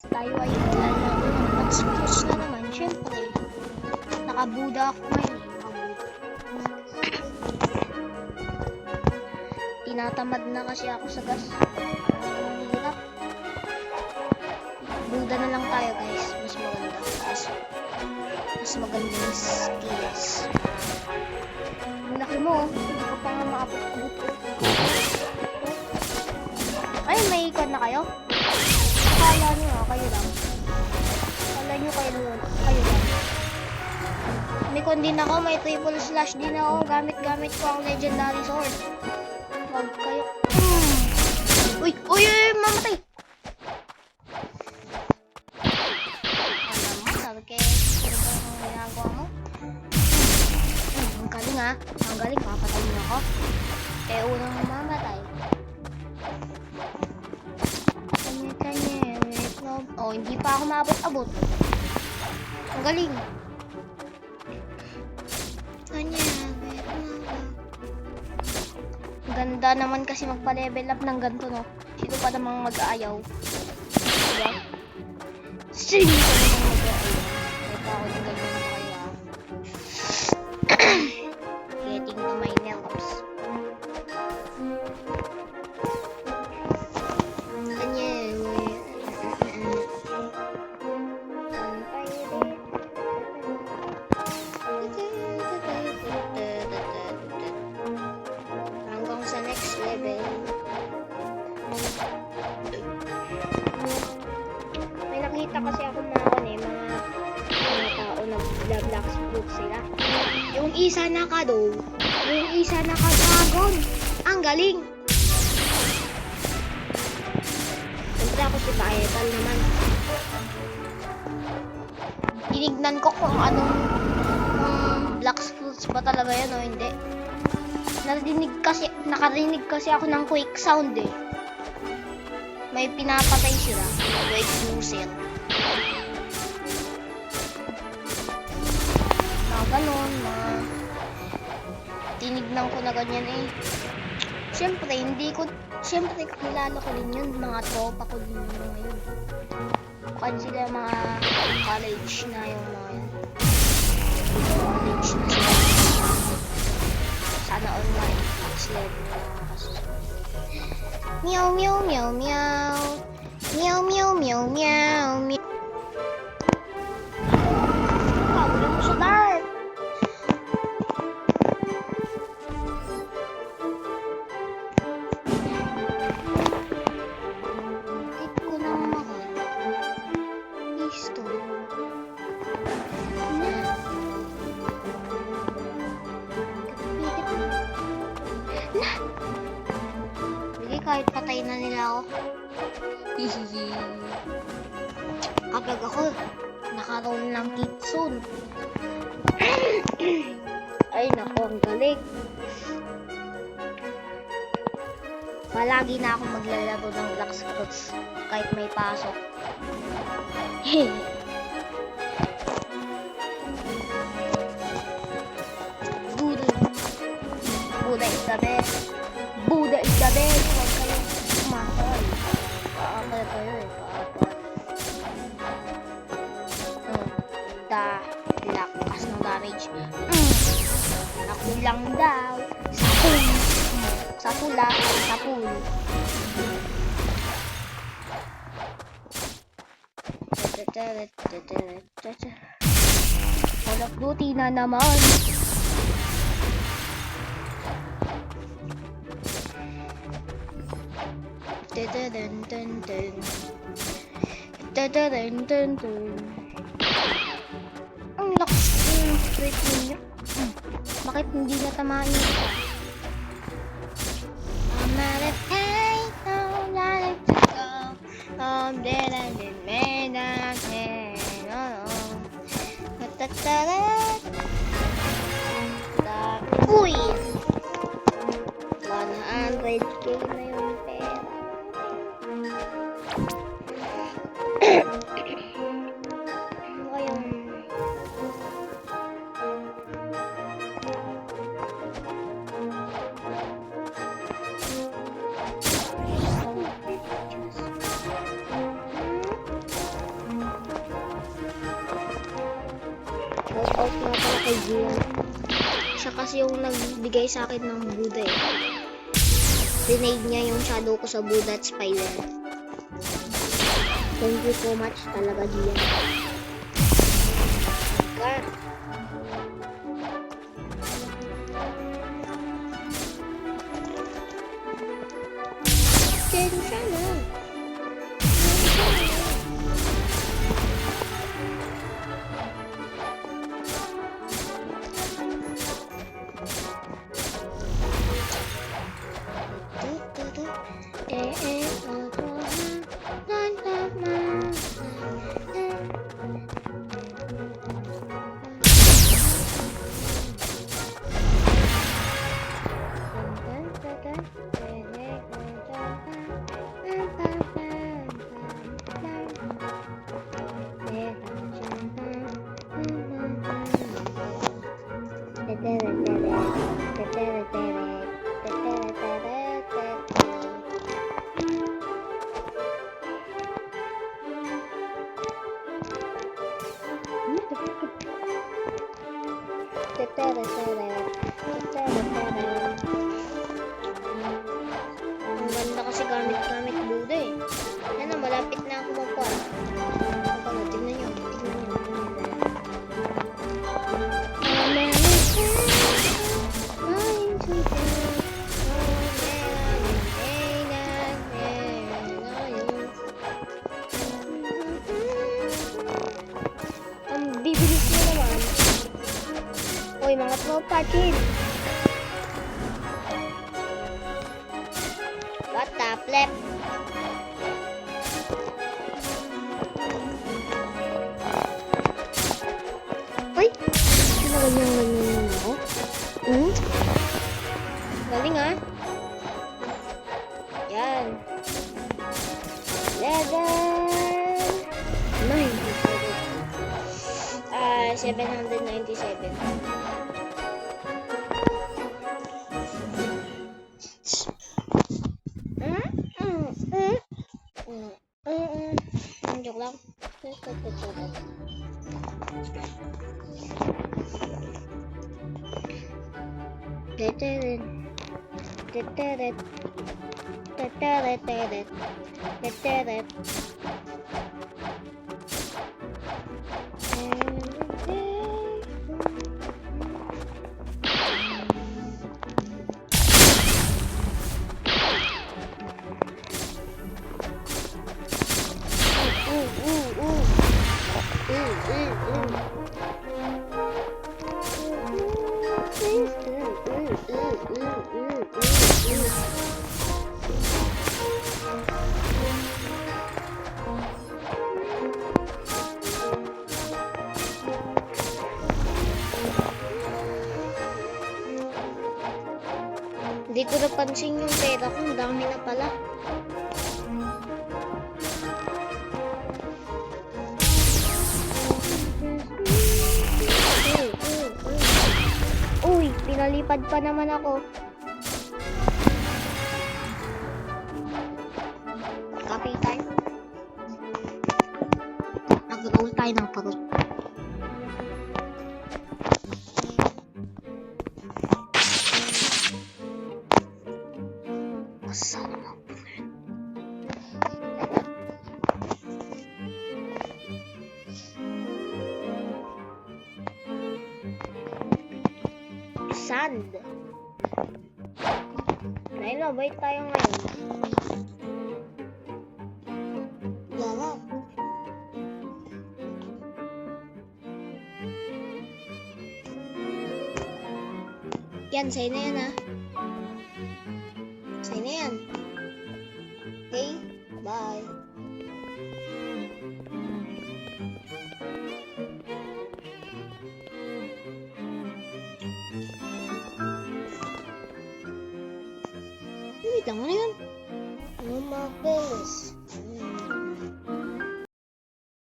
Tayo ay lalaro ng Black na naman, syempre. Nakabuda ako ngayon. Tinatamad na kasi ako sa gas. Hirap. Buda na lang tayo guys. Mas maganda. Mas maganda yung skills. Ang laki mo, hindi ko pa nga maabot-abot. Ay, may ikon na kayo? Akala nyo, kayo lang. Akala nyo kayo lang. May kon din ako, may triple slash din ako. Gamit ko ang legendary sword. Wag kayo. Uy, mamatay! Alam mo, sabi kayo, ano ba ang ginagawa mo? Ang galing ha. Ang galing, papatay niyo ako. Kaya unang mamatay. Oh, hindi pa ako maabot-abot. Ang galing. Ganda naman kasi magpa-level up ng ganito, no? Sino pa namang mag-aayaw? Diba? Sino pa namang mag-aayaw? Kahit ako ng ganyan na kayo, ha? Getting to my nerves. May nakita kasi ako mga tao na black fruit sila. Yung isa naka-dragon. Ang galing. Siyempre ako si Baetal naman. Tinignan ko kung anong black fruits ba talaga yan o hindi. Nakarinig kasi ako ng quick sound eh. May pinapatay sila. Wait, user. Ganun, tinignan ko na ganyan eh. Siyempre, kakilala ko din yun. Mga tropa ko din yun ngayon. Bukan sila mga college na yung mga yun. College na sila. Sana online. Sila din na kasi. Meow meow meow meow. Meow meow meow meow meow. Wala mo sa dark. Hit ko na mahal. Listo. Kahit patay na nila ako. Hihihi. Kapag ako nakaroon ng kitsun. Ay nako, ang galing. Palagi na ako maglalaro ng Black Scouts kahit may pasok. Buda is the best. Buda is the best. Huwag kayong umatay. Paapal kayo eh. Lakas ng damage. Ako lang daw. Sa pula. Call of Duty na naman. Ang lakas ng straight ninyo. Bakit hindi natamaan nyo ito? I'm not a pain, I'm not a go. I'm dead and it made a pain. Uy! 100k na yung pera. Shout out nga pala kay Gian. Siya kasi yung nagbigay sa akin ng Buddha eh. Dinade niya yung shadow ko sa Buddha at Spider. Thank you so much talaga, Gian. God. Steady siya na. Ang ganda kasi gamit-gamit Buddha eh. Yan na, malapit na ako magpar. Tignan nyo. Ang bibilis mo naman. Uy, mga tropa, chill. What the flip? Uy! Ganyan ako. Galing ah. Yan. Level 797. Joke lang. Hindi ko napansin yung pera ko, ang dami na pala. Uy, pinalipad pa naman ako. Copy time. Nag-roll tayo ng parot. Sana mag-friend. Sand. Dahil mabait tayo ngayon. Lala. Yan, sa'yo na yan ah. Sa'yo na yan. Okay, bye. Wait lang, ano yun? Oh my goodness.